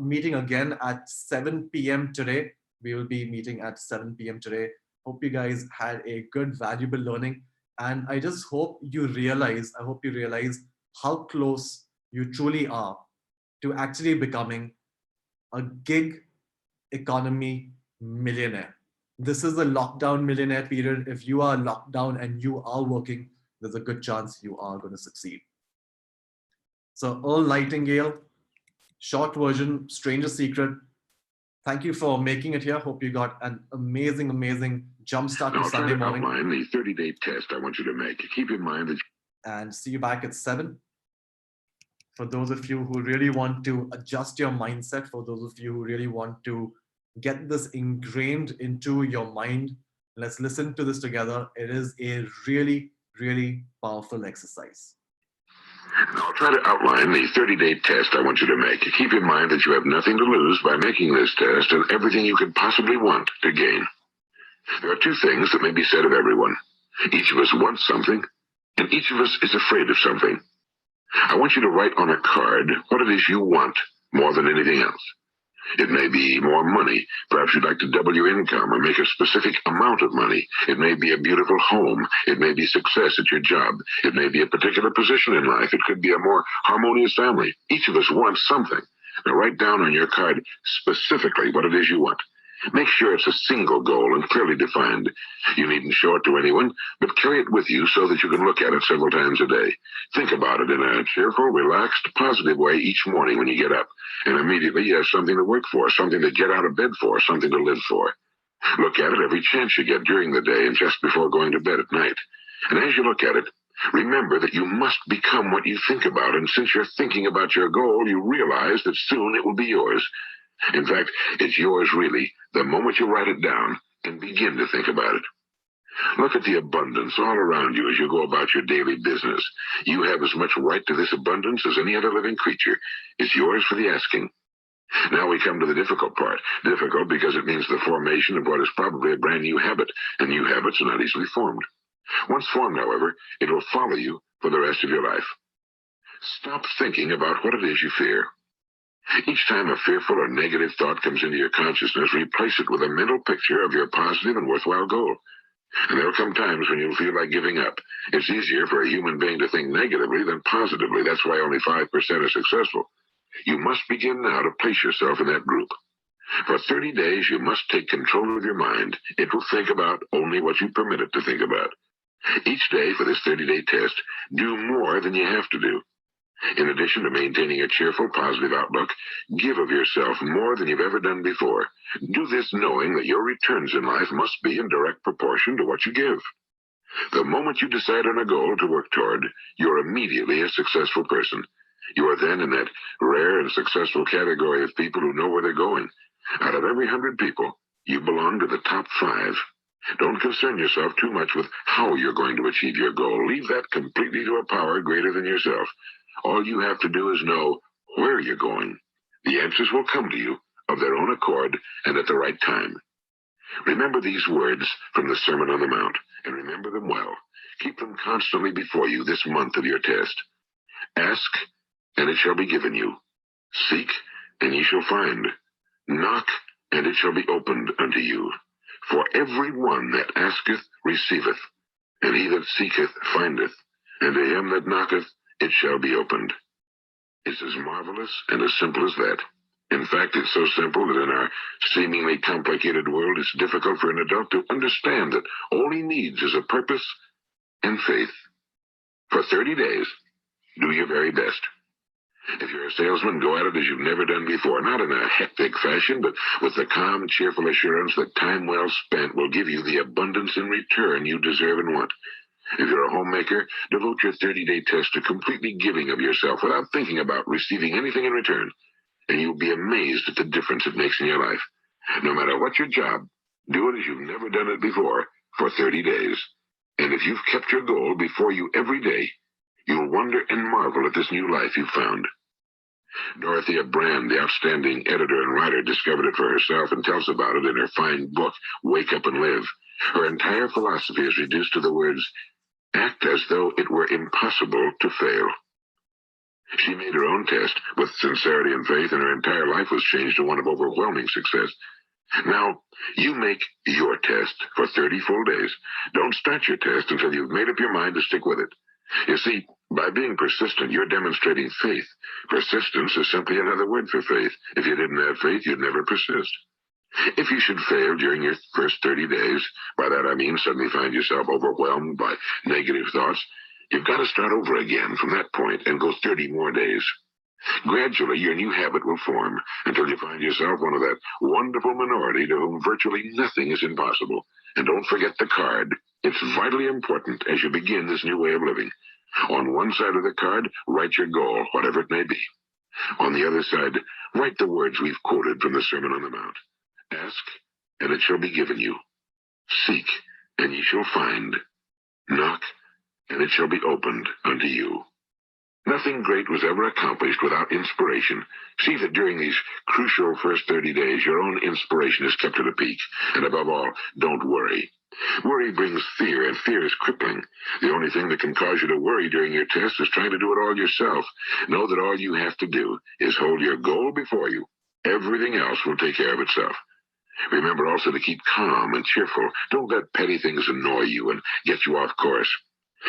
meeting again at 7 p.m. today. We will be meeting at 7 p.m. today. Hope you guys had a good, valuable learning. And I just hope you realize, how close you truly are to actually becoming a gig economy millionaire. This is the lockdown millionaire period. If you are locked down and you are working, there's a good chance you are going to succeed. So Earl Nightingale, short version, Stranger Secret. Thank you for making it here. Hope you got an amazing, amazing jump start to Sunday morning. Outline the 30-day test I want you to make. Keep in mind that. And see you back at 7. For those of you who really want to adjust your mindset, for those of you who really want to get this ingrained into your mind, let's listen to this together. It is a really, really powerful exercise. I'll try to outline the 30-day test I want you to make. Keep in mind that you have nothing to lose by making this test and everything you could possibly want to gain. There are 2 things that may be said of everyone. Each of us wants something, and each of us is afraid of something. I want you to write on a card what it is you want more than anything else. It may be more money. Perhaps you'd like to double your income or make a specific amount of money. It may be a beautiful home. It may be success at your job. It may be a particular position in life. It could be a more harmonious family. Each of us wants something. Now write down on your card specifically what it is you want. Make sure it's a single goal and clearly defined. You needn't show it to anyone, but carry it with you so that you can look at it several times a day. Think about it in a cheerful, relaxed, positive way each morning when you get up. And immediately you have something to work for, something to get out of bed for, something to live for. Look at it every chance you get during the day and just before going to bed at night. And as you look at it, remember that you must become what you think about. And since you're thinking about your goal, you realize that soon it will be yours. In fact, it's yours really the moment you write it down and begin to think about it. Look at the abundance all around you as you go about your daily business. You have as much right to this abundance as any other living creature. It's yours for the asking. Now we come to the difficult part. Difficult because it means the formation of what is probably a brand new habit, and new habits are not easily formed. Once formed, however, it will follow you for the rest of your life. Stop thinking about what it is you fear. Each time a fearful or negative thought comes into your consciousness, replace it with a mental picture of your positive and worthwhile goal. And there will come times when you'll feel like giving up. It's easier for a human being to think negatively than positively. That's why only 5% are successful. You must begin now to place yourself in that group. For 30 days, you must take control of your mind. It will think about only what you permit it to think about. Each day for this 30-day test, do more than you have to do. In addition to maintaining a cheerful, positive outlook, give of yourself more than you've ever done before. Do this knowing that your returns in life must be in direct proportion to what you give. The moment you decide on a goal to work toward, you're immediately a successful person. You are then in that rare and successful category of people who know where they're going. Out of every 100 people, you belong to the top 5. Don't concern yourself too much with how you're going to achieve your goal. Leave that completely to a power greater than yourself. All you have to do is know where you're going. The answers will come to you of their own accord and at the right time. Remember these words from the Sermon on the Mount, and remember them well. Keep them constantly before you this month of your test. Ask, and it shall be given you. Seek, and ye shall find. Knock, and it shall be opened unto you. For every one that asketh receiveth, and he that seeketh findeth, and to him that knocketh it shall be opened. It's as marvelous and as simple as that. In fact, it's so simple that in our seemingly complicated world, it's difficult for an adult to understand that all he needs is a purpose and faith. For 30 days, do your very best. If you're a salesman, go at it as you've never done before, not in a hectic fashion, but with the calm, cheerful assurance that time well spent will give you the abundance in return you deserve and want. If you're a homemaker, devote your 30-day test to completely giving of yourself without thinking about receiving anything in return, and you'll be amazed at the difference it makes in your life. No matter what your job, do it as you've never done it before for 30 days. And if you've kept your goal before you every day, you'll wonder and marvel at this new life you've found. Dorothea Brand, the outstanding editor and writer, discovered it for herself and tells about it in her fine book, Wake Up and Live. Her entire philosophy is reduced to the words, act as though it were impossible to fail. She made her own test with sincerity and faith, and her entire life was changed to one of overwhelming success. Now, you make your test for 30 full days. Don't start your test until you've made up your mind to stick with it. You see, by being persistent, you're demonstrating faith. Persistence is simply another word for faith. If you didn't have faith, you'd never persist. If you should fail during your first 30 days, by that I mean suddenly find yourself overwhelmed by negative thoughts, you've got to start over again from that point and go 30 more days. Gradually, your new habit will form until you find yourself one of that wonderful minority to whom virtually nothing is impossible. And don't forget the card. It's vitally important as you begin this new way of living. On one side of the card, write your goal, whatever it may be. On the other side, write the words we've quoted from the Sermon on the Mount. Ask, and it shall be given you. Seek, and ye shall find. Knock, and it shall be opened unto you. Nothing great was ever accomplished without inspiration. See that during these crucial first 30 days, your own inspiration is kept at a peak. And above all, don't worry. Worry brings fear, and fear is crippling. The only thing that can cause you to worry during your test is trying to do it all yourself. Know that all you have to do is hold your goal before you. Everything else will take care of itself. Remember also to keep calm and cheerful. Don't let petty things annoy you and get you off course.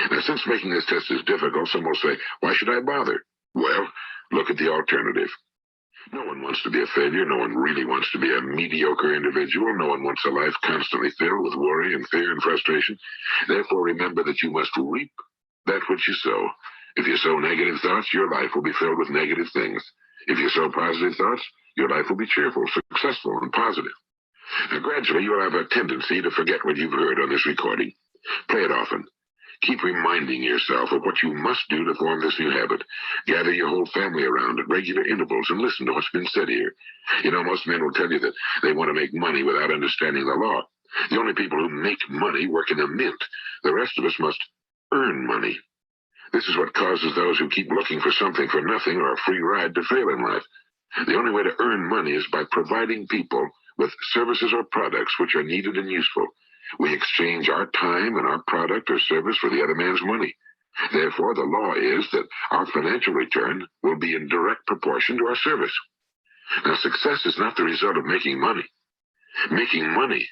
Now, since making this test is difficult, some will say, why should I bother? Well, look at the alternative. No one wants to be a failure. No one really wants to be a mediocre individual. No one wants a life constantly filled with worry and fear and frustration. Therefore, remember that you must reap that which you sow. If you sow negative thoughts, your life will be filled with negative things. If you sow positive thoughts, your life will be cheerful, successful, and positive. Now, gradually, you'll have a tendency to forget what you've heard on this recording. Play it often. Keep reminding yourself of what you must do to form this new habit. Gather your whole family around at regular intervals and listen to what's been said here. You know, most men will tell you that they want to make money without understanding the law. The only people who make money work in a mint. The rest of us must earn money. This is what causes those who keep looking for something for nothing or a free ride to fail in life. The only way to earn money is by providing people with services or products which are needed and useful. We exchange our time and our product or service for the other man's money. Therefore, the law is that our financial return will be in direct proportion to our service. Now, success is not the result of making money. Making money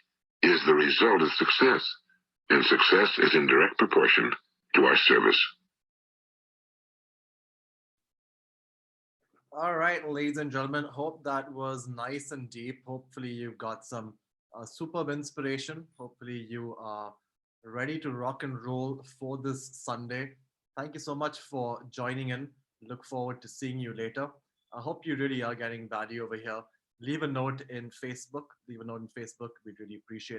is the result of success, and success is in direct proportion to our service. All right, ladies and gentlemen, hope that was nice and deep. Hopefully, you've got some superb inspiration. Hopefully, you are ready to rock and roll for this Sunday. Thank you so much for joining in. Look forward to seeing you later. I hope you really are getting value over here. Leave a note in Facebook. Leave a note in Facebook. We'd really appreciate